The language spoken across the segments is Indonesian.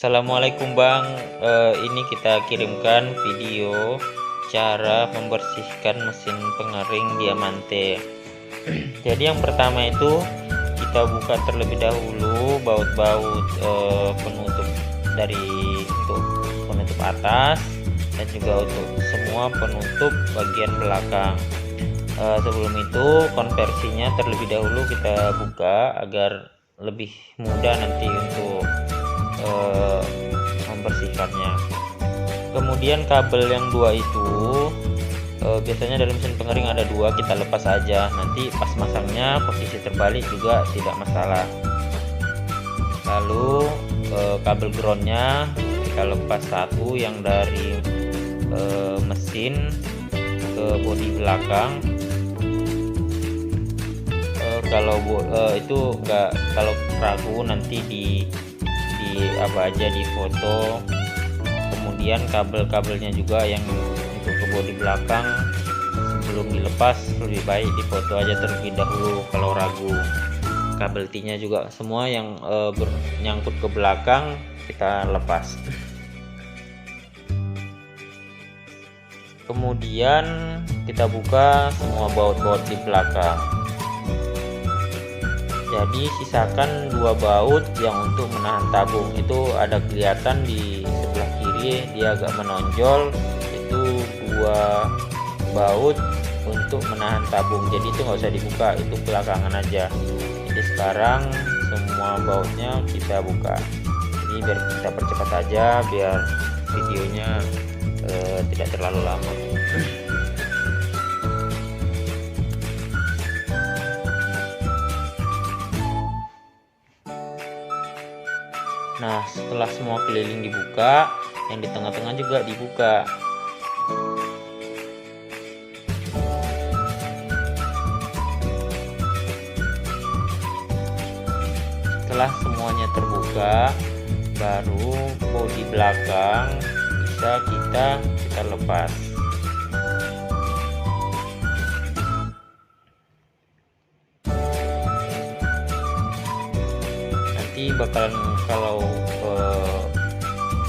Assalamualaikum Bang. Ini kita kirimkan video cara membersihkan mesin pengering Diamante. Jadi yang pertama itu kita buka terlebih dahulu baut-baut penutup untuk penutup atas dan juga untuk semua penutup bagian belakang. Sebelum itu konversinya terlebih dahulu kita buka agar lebih mudah nanti untuk membersihkannya. Kemudian kabel yang dua itu biasanya dalam mesin pengering ada dua, kita lepas aja, nanti pas masangnya posisi terbalik juga tidak masalah. Lalu kabel groundnya kita lepas satu yang dari mesin ke bodi belakang. Kalau itu enggak, kalau ragu nanti di apa aja di foto. Kemudian kabel-kabelnya juga yang untuk ke bodi belakang sebelum dilepas lebih baik di foto aja terlebih dahulu kalau ragu. Kabel T-nya juga semua yang nyangkut ke belakang kita lepas. Kemudian kita buka semua baut-baut di belakang. Jadi sisakan dua baut yang untuk menahan tabung, itu ada kelihatan di sebelah kiri, dia agak menonjol, itu dua baut untuk menahan tabung, jadi itu nggak usah dibuka, itu belakangan aja. Jadi sekarang semua bautnya kita buka, jadi biar kita percepat aja biar videonya tidak terlalu lama. Nah, setelah semua keliling dibuka, yang di tengah-tengah juga dibuka. Setelah semuanya terbuka, baru bodi belakang bisa kita lepas. Bakalan kalau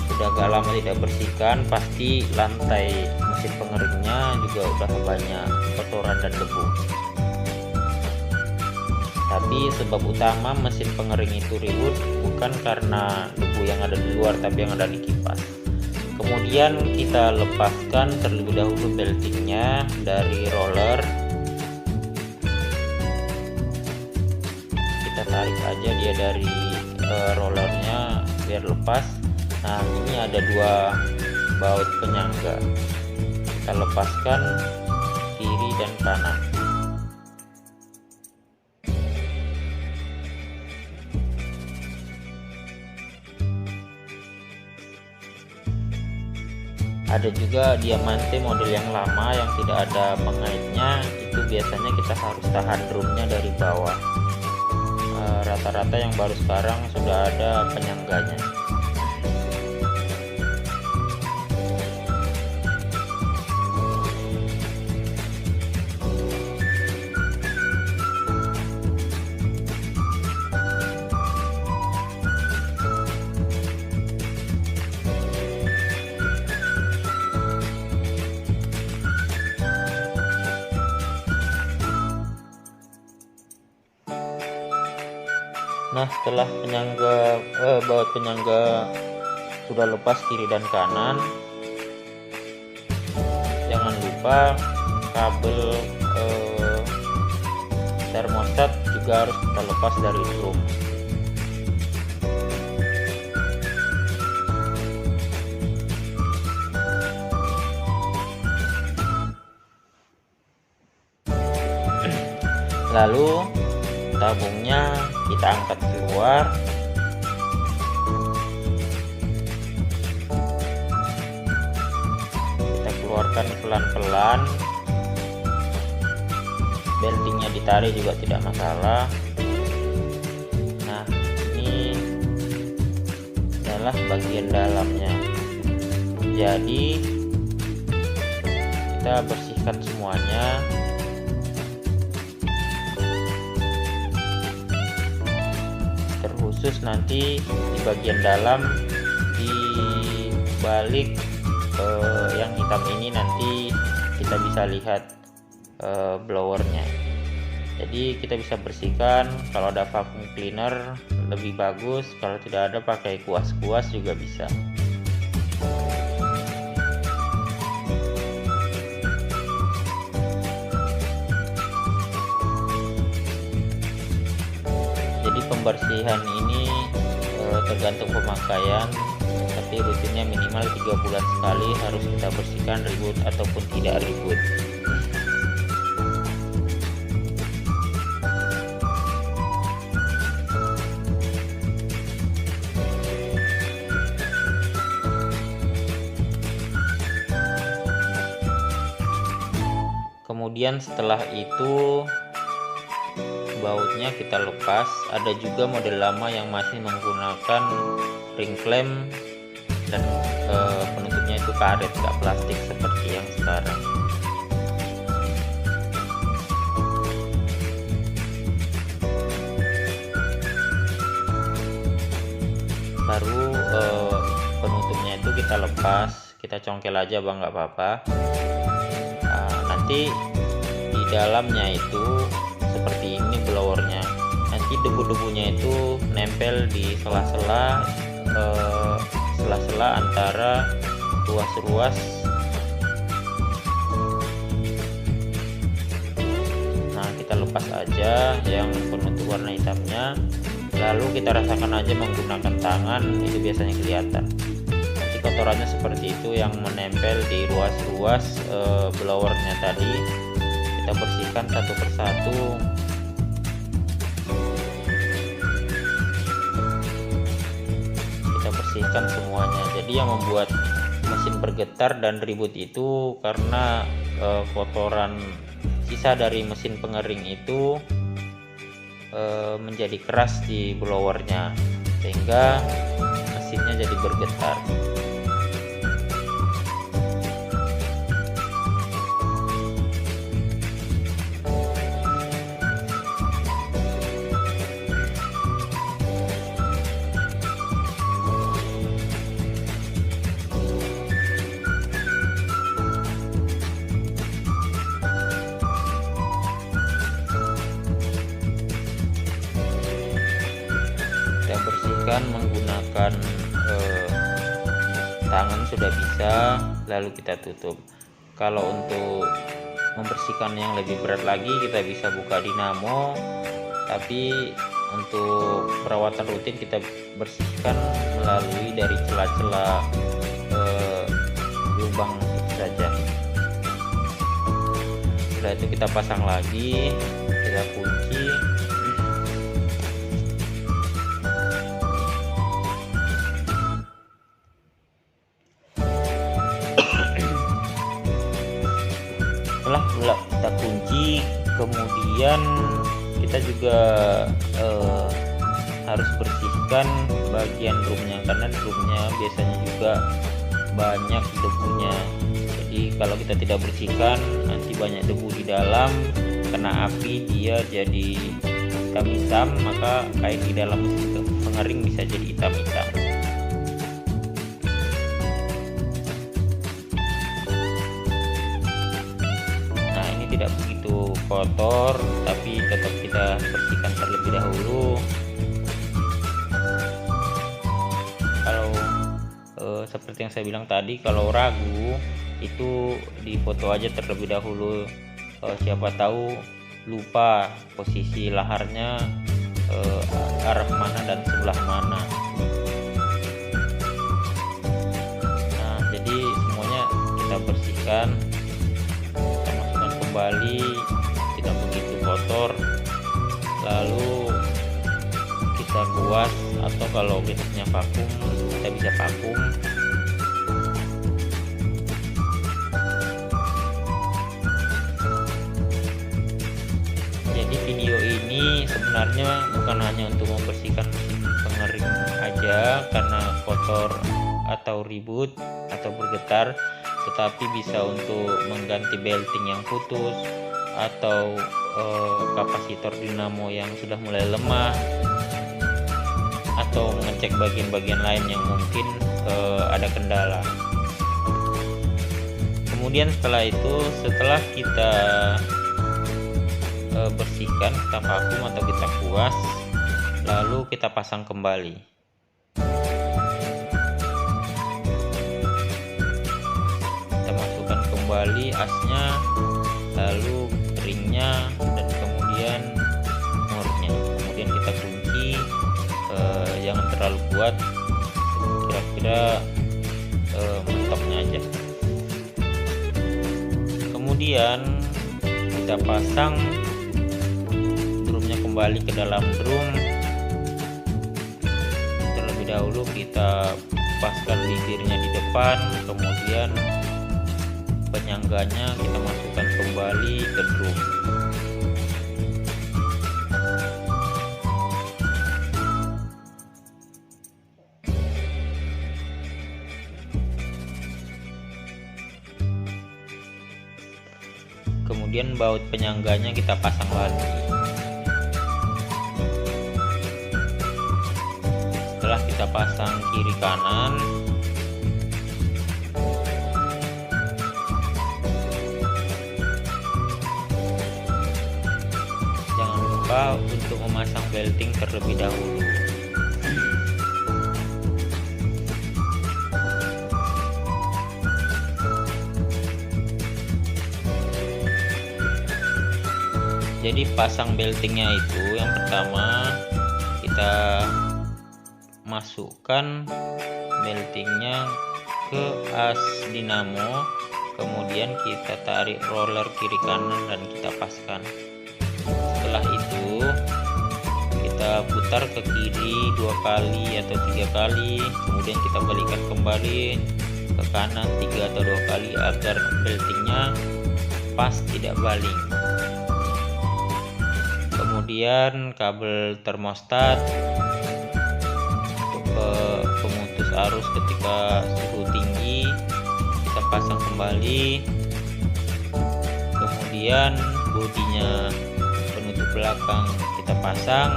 sudah agak lama tidak bersihkan, pasti lantai mesin pengeringnya juga udah banyak kotoran dan debu. Tapi sebab utama mesin pengering itu ribut bukan karena debu yang ada di luar, tapi yang ada di kipas. Kemudian kita lepaskan terlebih dahulu beltingnya dari roller. Kita tarik aja dia dari rollernya biar lepas. Nah, ini ada dua baut penyangga, kita lepaskan kiri dan kanan. Ada juga Diamante model yang lama yang tidak ada pengaitnya, itu biasanya kita harus tahan drumnya dari bawah. Rata-rata yang baru sekarang sudah ada penyangganya. Nah, setelah baut penyangga sudah lepas kiri dan kanan, jangan lupa kabel termostat juga harus kita lepas dari drum. Lalu tabungnya kita angkat keluar. Kita keluarkan pelan-pelan. Beltingnya ditarik juga tidak masalah. Nah, ini adalah bagian dalamnya. Jadi kita bersihkan semuanya. Terkhusus nanti di bagian dalam balik yang hitam ini nanti kita bisa lihat blowernya. Jadi kita bisa bersihkan, kalau ada vacuum cleaner lebih bagus, kalau tidak ada pakai kuas-kuas juga bisa. Jadi pembersihan ini tergantung pemakaian, tapi rutinnya minimal 3 bulan sekali harus kita bersihkan, ribut ataupun tidak ribut. Kemudian setelah itu bautnya kita lepas. Ada juga model lama yang masih menggunakan ring clamp dan penutupnya itu karet, nggak plastik seperti yang sekarang. Baru penutupnya itu kita lepas, kita congkel aja bang, nggak apa-apa. Nanti di dalamnya itu seperti ini blowernya, nanti debu-debunya itu nempel di sela-sela antara ruas-ruas. Nah kita lepas aja yang penutup warna hitamnya, lalu kita rasakan aja menggunakan tangan, itu biasanya kelihatan. Kotorannya seperti itu yang menempel di ruas-ruas blowernya tadi. Kita bersihkan satu persatu. Kita bersihkan semuanya. Jadi yang membuat mesin bergetar dan ribut itu karena kotoran sisa dari mesin pengering itu menjadi keras di blowernya, sehingga mesinnya jadi bergetar. Kita bersihkan menggunakan tangan sudah bisa, lalu kita tutup. Kalau untuk membersihkan yang lebih berat lagi kita bisa buka dinamo, tapi untuk perawatan rutin kita bersihkan melalui dari celah-celah lubang saja. Setelah itu kita pasang lagi, kita kunci. Setelah kita kunci, kemudian kita juga harus bersihkan bagian drumnya, karena drumnya biasanya juga banyak debunya. Jadi kalau kita tidak bersihkan, nanti banyak debu di dalam, kena api dia jadi hitam-hitam, maka kain di dalam mesin pengering bisa jadi hitam-hitam. Tidak begitu kotor, tapi tetap kita bersihkan terlebih dahulu. Kalau seperti yang saya bilang tadi, kalau ragu itu difoto aja terlebih dahulu. Siapa tahu lupa posisi laharnya arah mana dan sebelah mana. Nah jadi semuanya kita bersihkan, kembali, tidak begitu kotor, lalu kita kuas, atau kalau kita punya vakum kita bisa vakum. Jadi video ini sebenarnya bukan hanya untuk membersihkan mesin pengering aja karena kotor atau ribut atau bergetar, tetapi bisa untuk mengganti belting yang putus atau kapasitor dinamo yang sudah mulai lemah, atau mengecek bagian-bagian lain yang mungkin ada kendala. Kemudian setelah itu, setelah kita bersihkan, kita vakum atau kita kuas, lalu kita pasang kembali. Kita masukkan kembali asnya, lalu ringnya, dan kemudian murnya. Kemudian kita kunci, jangan terlalu kuat, kira-kira mentoknya aja. Kemudian kita pasang drumnya kembali ke dalam drum. Terlebih dahulu kita paskan bibirnya di depan, kemudian penyangganya kita masukkan kembali ke drum. Kemudian baut penyangganya kita pasang lagi. Setelah kita pasang kiri kanan, jangan lupa untuk memasang belting terlebih dahulu. Jadi pasang beltingnya itu, yang pertama kita masukkan beltingnya ke as dinamo, kemudian kita tarik roller kiri kanan dan kita paskan. Setelah itu kita putar ke kiri 2 kali atau 3 kali, kemudian kita balikan kembali ke kanan 3 atau 2 kali agar beltingnya pas, tidak baling. Kemudian kabel termostat untuk pemutus arus ketika suhu tinggi kita pasang kembali. Kemudian bodinya penutup belakang kita pasang.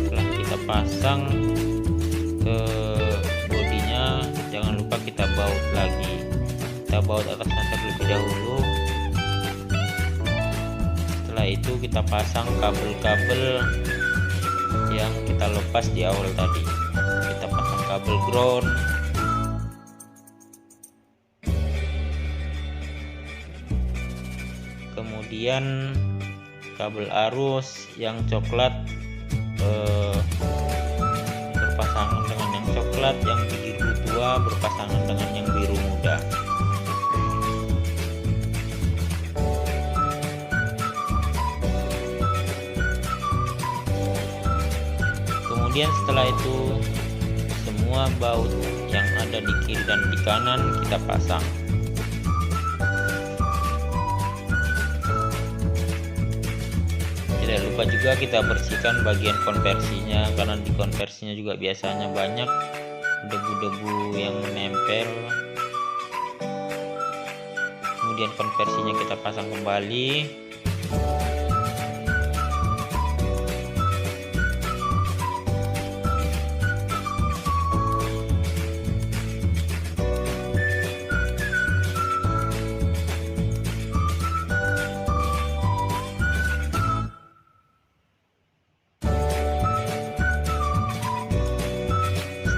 Setelah kita pasang ke jangan lupa kita baut lagi. Kita baut atasnya terlebih dahulu. Setelah itu kita pasang kabel-kabel yang kita lepas di awal tadi. Kita pasang kabel ground, kemudian kabel arus yang coklat berpasangan dengan yang coklat, yang biru tua berpasangan dengan yang biru muda. Kemudian setelah itu semua baut yang ada di kiri dan di kanan kita pasang. Tidak lupa juga kita bersihkan bagian konversinya, karena di konversinya juga biasanya banyak debu-debu yang menempel. Kemudian konversinya kita pasang kembali.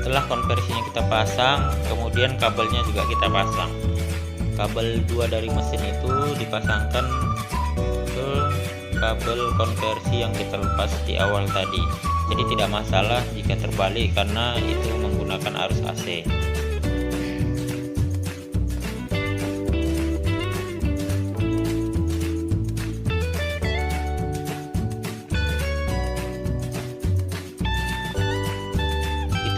Setelah konversinya kita pasang, kemudian kabelnya juga kita pasang. Kabel 2 dari mesin itu dipasangkan ke kabel konversi yang kita lepas di awal tadi. Jadi tidak masalah jika terbalik karena itu menggunakan arus AC.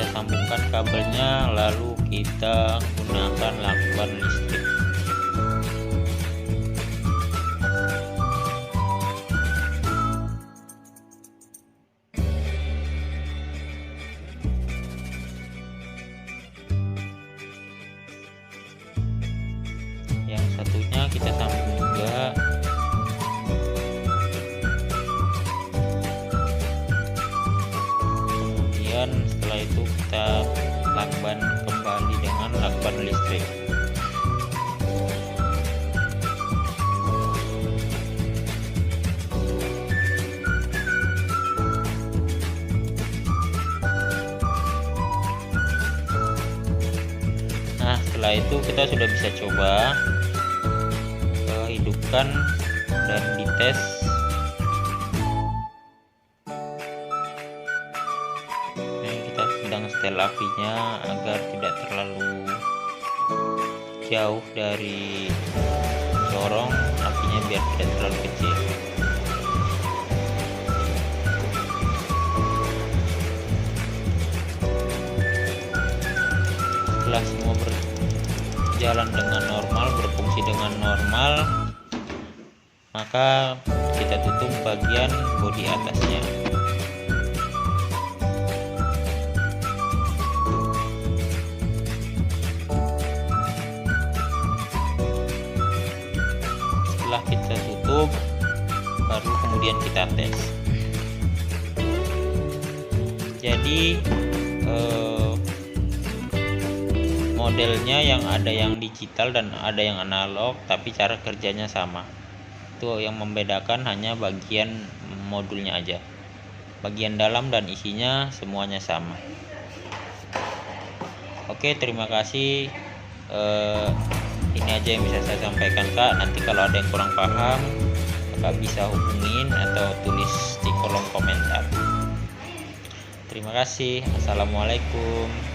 Sambungkan kabelnya, lalu kita gunakan lakban listrik. Yang satu atasnya kita sambung juga. Kemudian setelah itu kita lakban kembali dengan lakban listrik. Nah, setelah itu kita sudah bisa coba hidupkan dan dites. Ini kita sedang setel apinya agar tidak terlalu jauh dari corong, apinya biar tidak terlalu kecil. Setelah semua berjalan dengan normal, berfungsi dengan normal, maka kita tutup bagian bodi atasnya. Setelah kita tutup, baru kemudian kita tes. Jadi modelnya yang ada yang digital dan ada yang analog, tapi cara kerjanya sama. Itu yang membedakan hanya bagian modulnya aja. Bagian dalam dan isinya semuanya sama. Oke, terima kasih. Ini aja yang bisa saya sampaikan, Kak. Nanti kalau ada yang kurang paham, Kakak bisa hubungin atau tulis di kolom komentar. Terima kasih. Assalamualaikum.